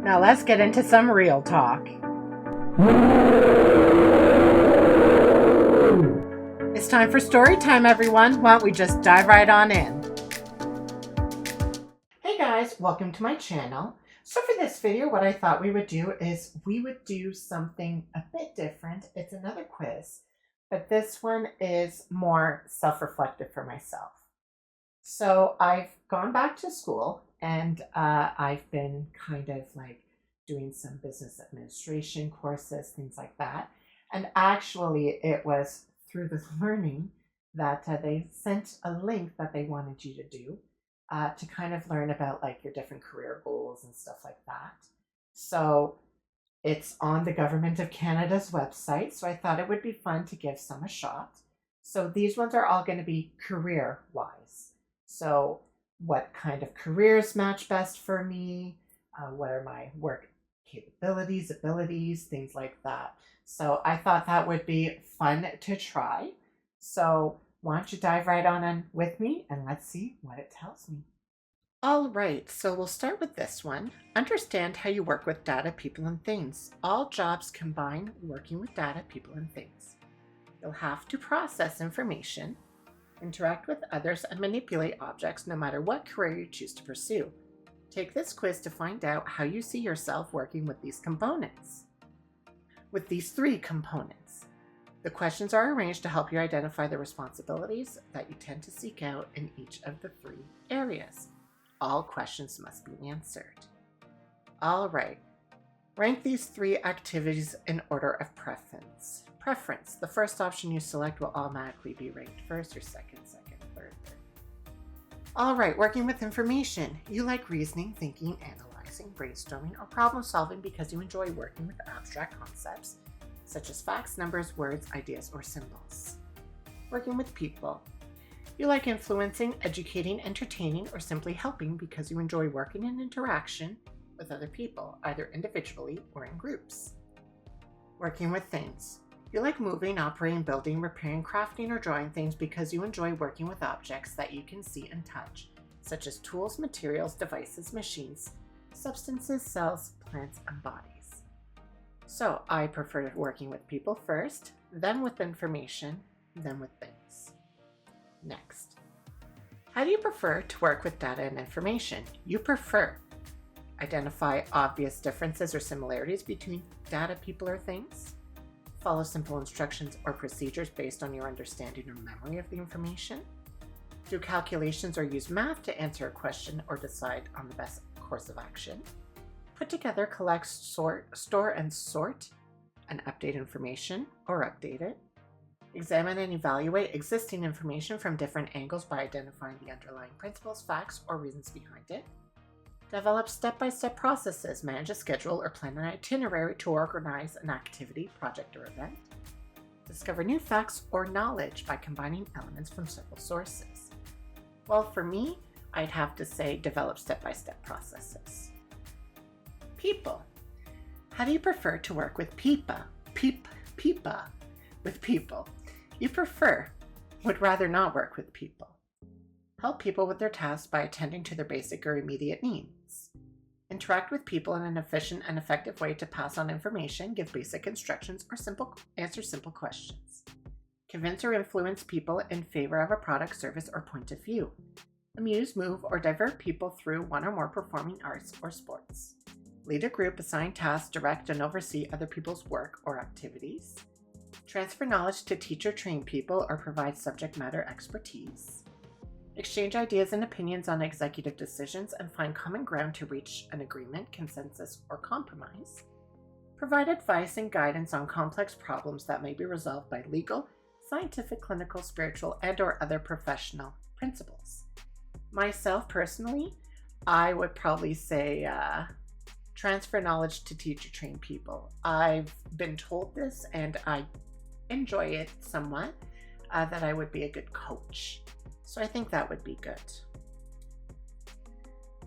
Now let's get into some real talk. It's time for story time, everyone. Why don't we just dive right on in? Hey guys, welcome to my channel. So for this video, what I thought we would do is we would do something a bit different. It's another quiz, but this one is more self-reflective for myself. So I've gone back to school and I've been kind of like doing some business administration courses, things like that. And actually it was through this learning that they sent a link that they wanted you to do to kind of learn about like your different career goals and stuff like that. So it's on the Government of Canada's website. So I thought it would be fun to give some a shot. So these ones are all going to be career-wise. So what kind of careers match best for me? What are my work capabilities, abilities, things like that. So I thought that would be fun to try. So why don't you dive right on in with me and let's see what it tells me. All right, so we'll start with this one. Understand how you work with data, people, and things. All jobs combine working with data, people, and things. You'll have to process information, interact with others, and manipulate objects no matter what career you choose to pursue. Take this quiz to find out how you see yourself working with these components. With these three components. The questions are arranged to help you identify the responsibilities that you tend to seek out in each of the three areas. All questions must be answered. All right. Rank these three activities in order of preference. Preference. The first option you select will automatically be ranked first or second, third. All right, working with information. You like reasoning, thinking, analyzing, brainstorming, or problem solving because you enjoy working with abstract concepts such as facts, numbers, words, ideas, or symbols. Working with people. You like influencing, educating, entertaining, or simply helping because you enjoy working in interaction with other people, either individually or in groups. Working with things. You like moving, operating, building, repairing, crafting, or drawing things because you enjoy working with objects that you can see and touch, such as tools, materials, devices, machines, substances, cells, plants, and bodies. So I prefer working with people first, then with information, then with things. Next. How do you prefer to work with data and information? You prefer. Identify obvious differences or similarities between data, people, or things. Follow simple instructions or procedures based on your understanding or memory of the information. Do calculations or use math to answer a question or decide on the best course of action. Put together, collect, store and sort and update information or update it. Examine and evaluate existing information from different angles by identifying the underlying principles, facts, or reasons behind it. Develop step-by-step processes, manage a schedule, or plan an itinerary to organize an activity, project, or event. Discover new facts or knowledge by combining elements from several sources. Well, for me, I'd have to say develop step-by-step processes. People. How do you prefer to work with with people? You prefer, would rather not work with people. Help people with their tasks by attending to their basic or immediate needs. Interact with people in an efficient and effective way to pass on information, give basic instructions, or answer simple questions. Convince or influence people in favor of a product, service, or point of view. Amuse, move, or divert people through one or more performing arts or sports. Lead a group, assign tasks, direct and oversee other people's work or activities. Transfer knowledge to teach or train people or provide subject matter expertise. Exchange ideas and opinions on executive decisions and find common ground to reach an agreement, consensus, or compromise. Provide advice and guidance on complex problems that may be resolved by legal, scientific, clinical, spiritual, and/or other professional principles. Myself, personally, I would probably say transfer knowledge to teach or train people. I've been told this, and I enjoy it somewhat, that I would be a good coach. So I think that would be good.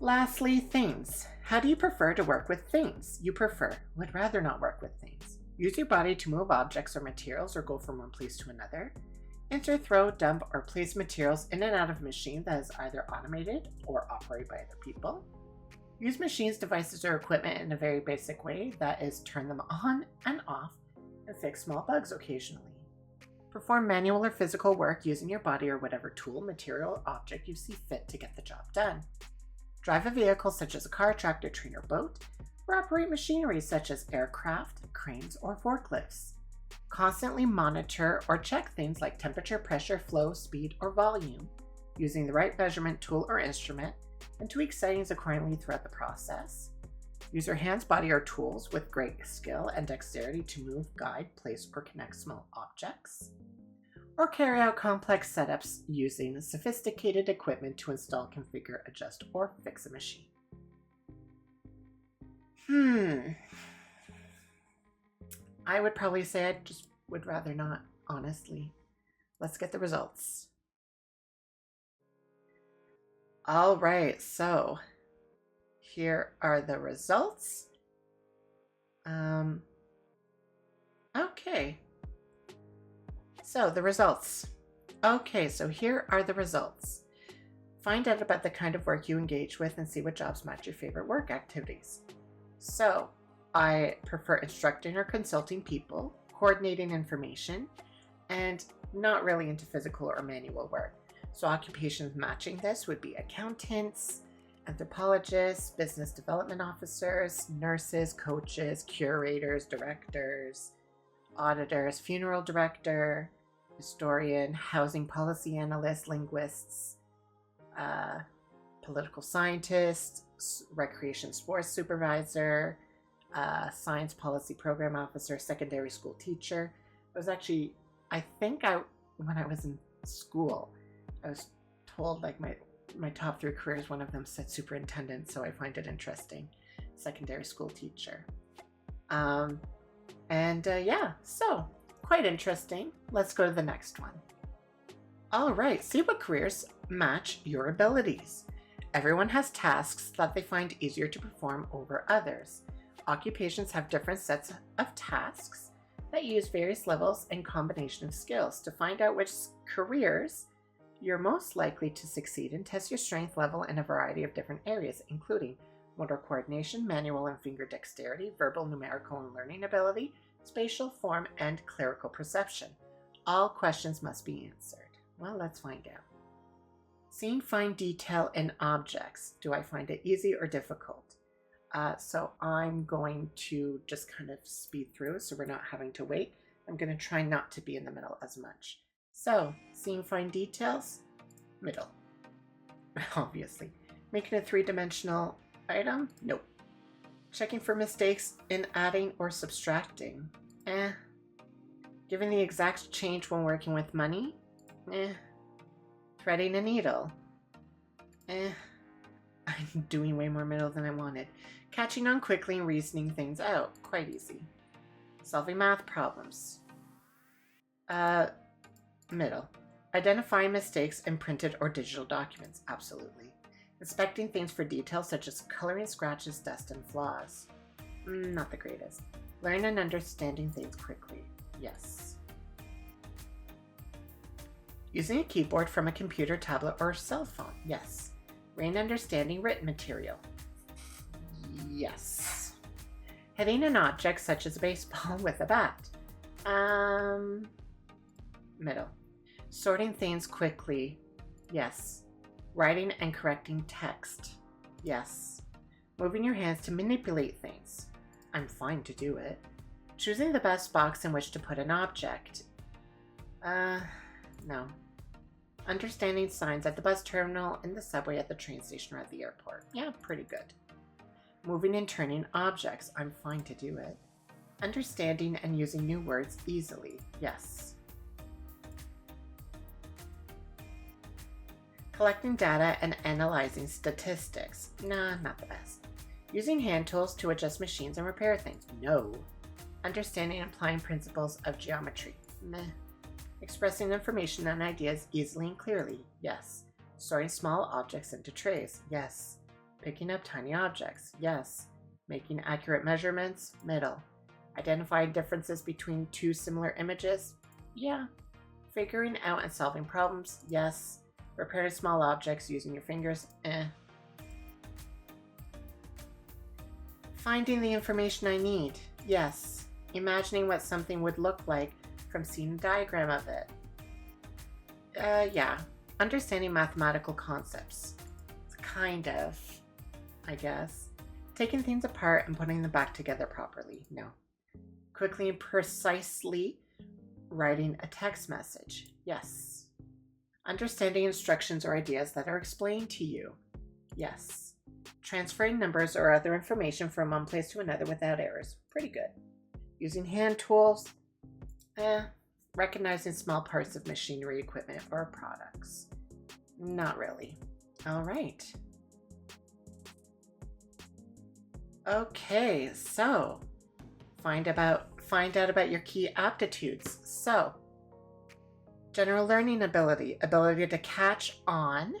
Lastly, things. How do you prefer to work with things? You prefer, would rather not work with things. Use your body to move objects or materials or go from one place to another. Enter, throw, dump, or place materials in and out of a machine that is either automated or operated by other people. Use machines, devices, or equipment in a very basic way, that is, turn them on and off and fix small bugs occasionally. Perform manual or physical work using your body or whatever tool, material, or object you see fit to get the job done. Drive a vehicle such as a car, tractor, train, or boat, or operate machinery such as aircraft, cranes, or forklifts. Constantly monitor or check things like temperature, pressure, flow, speed, or volume, using the right measurement tool or instrument, and tweak settings accordingly throughout the process. Use your hands, body, or tools with great skill and dexterity to move, guide, place, or connect small objects. Or carry out complex setups using sophisticated equipment to install, configure, adjust, or fix a machine. I would probably say I just would rather not, honestly. Let's get the results. All right, so here are the results. Okay. So the results. Okay, so here are the results. Find out about the kind of work you engage with and see what jobs match your favorite work activities. So I prefer instructing or consulting people, coordinating information, and not really into physical or manual work. So occupations matching this would be accountants, anthropologists, business development officers, nurses, coaches, curators, directors, auditors, funeral director, historian, housing policy analyst, linguists, political scientist, recreation sports supervisor, science policy program officer, secondary school teacher. It was actually, when I was in school, I was told like my top 3 careers, one of them said superintendent, so I find it interesting. Secondary school teacher. Yeah, so quite interesting. Let's go to the next one. All right, see what careers match your abilities. Everyone has tasks that they find easier to perform over others. Occupations have different sets of tasks that use various levels and combination of skills. To find out which careers you're most likely to succeed in, test your strength level in a variety of different areas, including motor coordination, manual and finger dexterity, verbal, numerical, and learning ability, spatial, form, and clerical perception. All questions must be answered. Well, let's find out. Seeing fine detail in objects. Do I find it easy or difficult? So I'm going to just kind of speed through so we're not having to wait. I'm going to try not to be in the middle as much. So, seeing fine details, middle. Obviously. Making a 3-dimensional item? Nope. Checking for mistakes in adding or subtracting? Giving the exact change when working with money? Threading a needle? I'm doing way more middle than I wanted. Catching on quickly and reasoning things out? Quite easy. Solving math problems? Middle. Identifying mistakes in printed or digital documents? Absolutely. Inspecting things for details such as coloring, scratches, dust, and flaws? Not the greatest. Learning and understanding things quickly? Yes. Using a keyboard from a computer, tablet, or cell phone? Yes. Reading and understanding written material? Yes. Hitting an object such as a baseball with a bat? Middle. Sorting things quickly? Yes. Writing and correcting text? Yes. Moving your hands to manipulate things? I'm fine to do it. Choosing the best box in which to put an object? No. Understanding signs at the bus terminal, in the subway, at the train station, or at the airport? Yeah, pretty good. Moving and turning objects? I'm fine to do it. Understanding and using new words easily? Yes. Collecting data and analyzing statistics? Nah, not the best. Using hand tools to adjust machines and repair things? No. Understanding and applying principles of geometry? Meh. Expressing information and ideas easily and clearly? Yes. Storing small objects into trays? Yes. Picking up tiny objects? Yes. Making accurate measurements? Middle. Identifying differences between 2 similar images? Yeah. Figuring out and solving problems? Yes. Repairing small objects using your fingers? Finding the information I need. Yes. Imagining what something would look like from seeing a diagram of it. Yeah. Understanding mathematical concepts. Kind of, I guess. Taking things apart and putting them back together properly. No. Quickly and precisely writing a text message. Yes. Understanding instructions or ideas that are explained to you. Yes. Transferring numbers or other information from one place to another without errors. Pretty good. Using hand tools. Recognizing small parts of machinery, equipment, or products. Not really. All right. Okay, so find out about your key aptitudes. So, general learning ability to catch on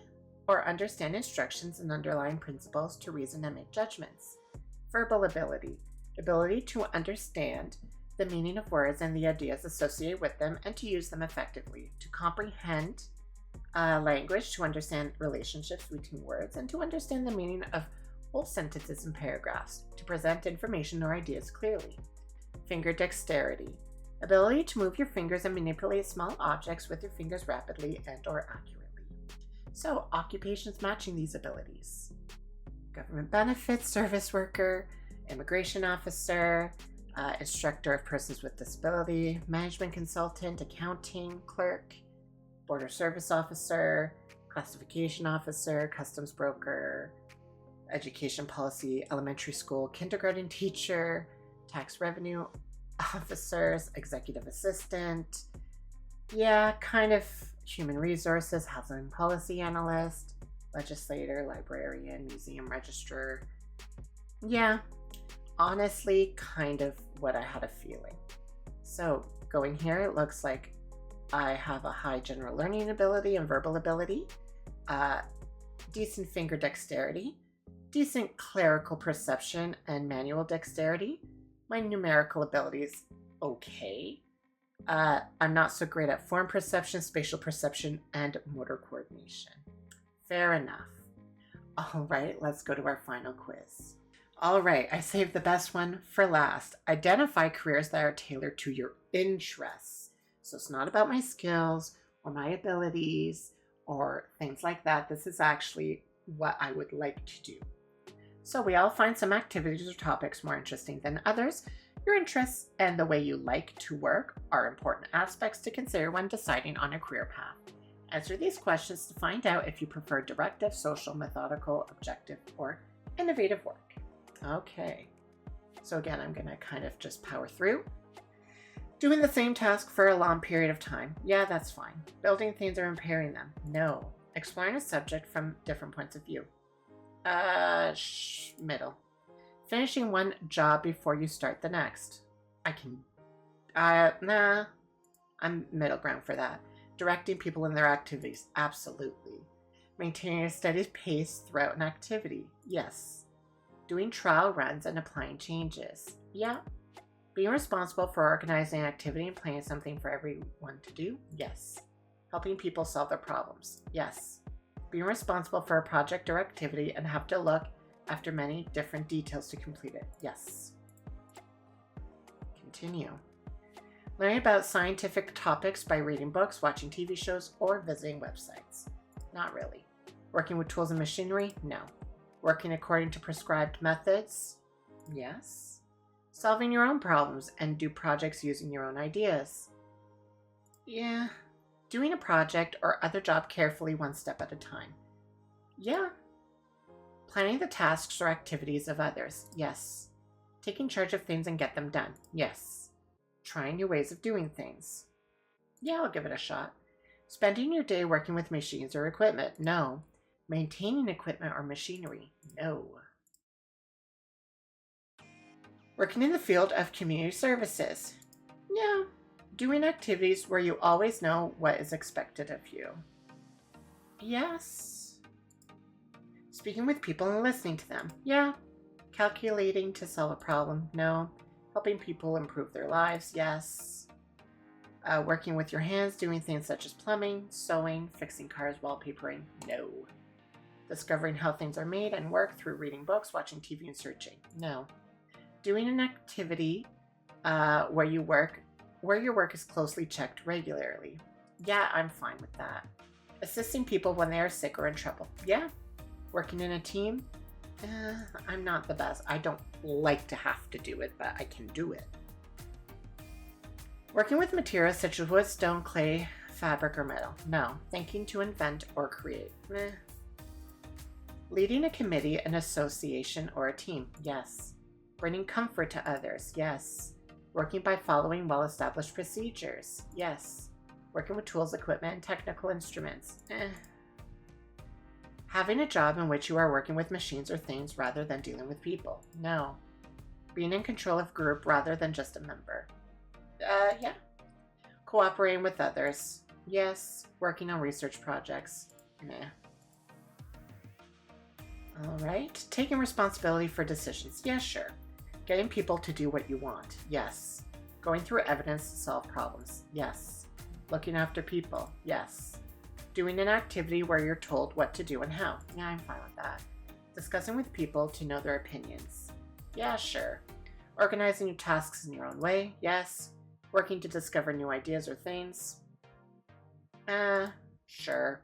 or understand instructions and underlying principles to reason and make judgments. Verbal ability to understand the meaning of words and the ideas associated with them and to use them effectively, to comprehend language, to understand relationships between words, and to understand the meaning of whole sentences and paragraphs, to present information or ideas clearly. Finger dexterity, ability to move your fingers and manipulate small objects with your fingers rapidly and or accurately. So, occupations matching these abilities. Government benefits, service worker, immigration officer, instructor of persons with disability, management consultant, accounting clerk, border service officer, classification officer, customs broker, education policy, elementary school, kindergarten teacher, tax revenue officers, executive assistant, kind of human resources, housing policy analyst, legislator, librarian, museum registrar. Honestly, kind of what I had a feeling. So going here, it looks like I have a high general learning ability and verbal ability, decent finger dexterity, decent clerical perception and manual dexterity. My numerical abilities, okay. I'm not so great at form perception, spatial perception, and motor coordination. Fair enough. All right, let's go to our final quiz. All right, I saved the best one for last. Identify careers that are tailored to your interests. So it's not about my skills or my abilities or things like that. This is actually what I would like to do. So we all find some activities or topics more interesting than others. Your interests and the way you like to work are important aspects to consider when deciding on a career path. Answer these questions to find out if you prefer directive, social, methodical, objective, or innovative work. Okay, so again, I'm going to kind of just power through. Doing the same task for a long period of time. Yeah, that's fine. Building things or impairing them. No. Exploring a subject from different points of view. Middle. Finishing one job before you start the next. Nah. I'm middle ground for that. Directing people in their activities. Absolutely. Maintaining a steady pace throughout an activity. Yes. Doing trial runs and applying changes. Yeah. Being responsible for organizing an activity and planning something for everyone to do. Yes. Helping people solve their problems. Yes. Being responsible for a project or activity and have to look after many different details to complete it. Yes. Continue. Learning about scientific topics by reading books, watching TV shows, or visiting websites. Not really. Working with tools and machinery? No. Working according to prescribed methods? Yes. Solving your own problems and do projects using your own ideas? Yeah. Doing a project or other job carefully one step at a time? Yeah. Planning the tasks or activities of others? Yes. Taking charge of things and get them done? Yes. Trying new ways of doing things? Yeah, I'll give it a shot. Spending your day working with machines or equipment? No. Maintaining equipment or machinery? No. Working in the field of community services? Yeah. Doing activities where you always know what is expected of you? Yes. Speaking with people and listening to them? Yeah. Calculating to solve a problem? No. Helping people improve their lives? Yes. Working with your hands, doing things such as plumbing, sewing, fixing cars, wallpapering? No. Discovering how things are made and work through reading books, watching TV, and searching? No. Doing an activity where your work is closely checked regularly. Yeah, I'm fine with that. Assisting people when they are sick or in trouble. Yeah. Working in a team. I'm not the best. I don't like to have to do it, but I can do it. Working with materials such as wood, stone, clay, fabric, or metal. No. Thinking to invent or create. Meh. Leading a committee, an association, or a team. Yes. Bringing comfort to others. Yes. Working by following well-established procedures. Yes. Working with tools, equipment, and technical instruments. Having a job in which you are working with machines or things rather than dealing with people. No. Being in control of group rather than just a member. Yeah. Cooperating with others. Yes. Working on research projects. Meh. All right. Taking responsibility for decisions. Yeah, sure. Getting people to do what you want. Yes. Going through evidence to solve problems. Yes. Looking after people. Yes. Doing an activity where you're told what to do and how. Yeah, I'm fine with that. Discussing with people to know their opinions. Yeah, sure. Organizing your tasks in your own way. Yes. Working to discover new ideas or things. Sure.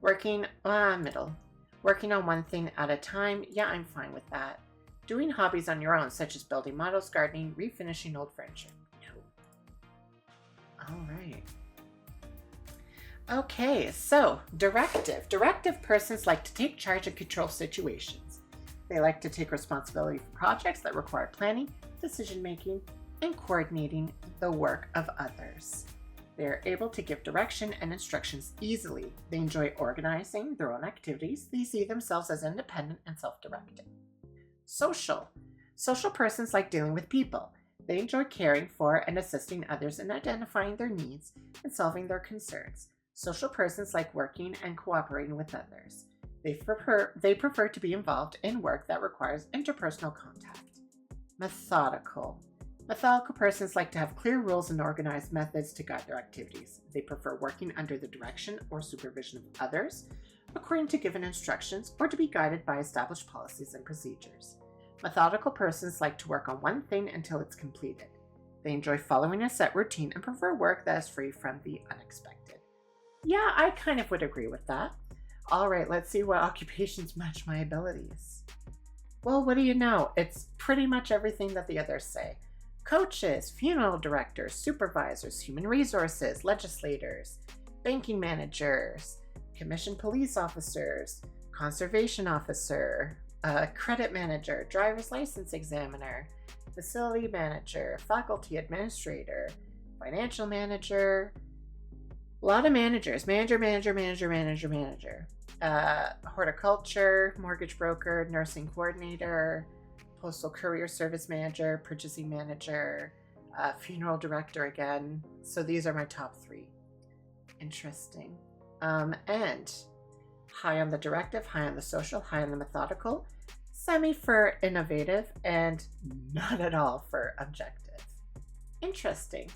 Working, middle. Working on one thing at a time. Yeah, I'm fine with that. Doing hobbies on your own, such as building models, gardening, refinishing old furniture. No. All right. Okay, so directive. Directive persons like to take charge and control situations. They like to take responsibility for projects that require planning, decision-making, and coordinating the work of others. They are able to give direction and instructions easily. They enjoy organizing their own activities. They see themselves as independent and self-directed. Social. Social persons like dealing with people. They enjoy caring for and assisting others in identifying their needs and solving their concerns. Social persons like working and cooperating with others. They prefer to be involved in work that requires interpersonal contact. Methodical. Methodical persons like to have clear rules and organized methods to guide their activities. They prefer working under the direction or supervision of others, according to given instructions, or to be guided by established policies and procedures. Methodical persons like to work on one thing until it's completed. They enjoy following a set routine and prefer work that is free from the unexpected. Yeah, I kind of would agree with that. All right, let's see what occupations match my abilities. Well, what do you know? It's pretty much everything that the others say. Coaches, funeral directors, supervisors, human resources, legislators, banking managers, commission police officers, conservation officer, credit manager, driver's license examiner, facility manager, faculty administrator, financial manager, a lot of managers, manager, horticulture, mortgage broker, nursing coordinator, postal courier service manager, purchasing manager, funeral director again. So these are my top 3. Interesting. And high on the directive, high on the social, high on the methodical, semi for innovative, and not at all for objective. Interesting.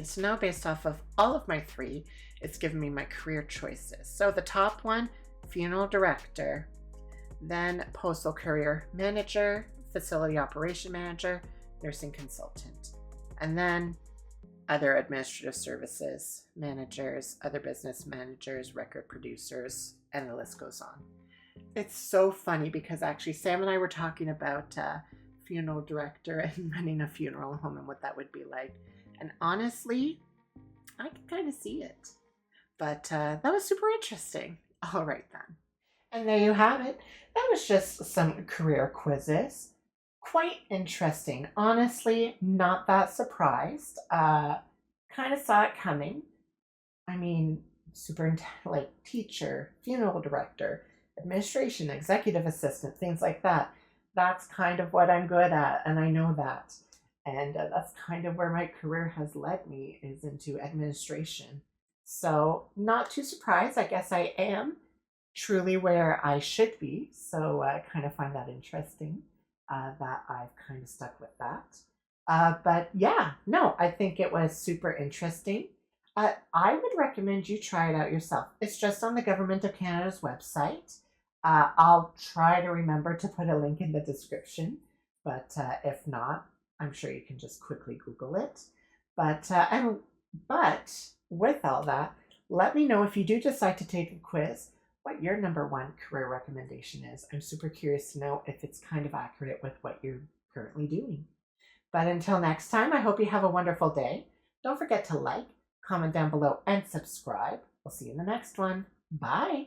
So now based off of all of my 3, it's given me my career choices. So the top one, funeral director, then postal courier manager, facility operation manager, nursing consultant, and then other administrative services managers, other business managers, record producers, and the list goes on. It's so funny because actually Sam and I were talking about funeral director and running a funeral home and what that would be like. And honestly, I can kind of see it. But that was super interesting. All right then. And there you have it. That was just some career quizzes. Quite interesting. Honestly, not that surprised. Kind of saw it coming. I mean, superintendent, teacher, funeral director, administration, executive assistant, things like that. That's kind of what I'm good at, and I know that. And that's kind of where my career has led me, is into administration. So not too surprised. I guess I am truly where I should be. So I kind of find that interesting that I've kind of stuck with that. But yeah, no, I think it was super interesting. I would recommend you try it out yourself. It's just on the Government of Canada's website. I'll try to remember to put a link in the description. But if not, I'm sure you can just quickly Google it. But with all that, let me know if you do decide to take the quiz, what your #1 career recommendation is. I'm super curious to know if it's kind of accurate with what you're currently doing. But until next time, I hope you have a wonderful day. Don't forget to like, comment down below, and subscribe. We'll see you in the next one. Bye.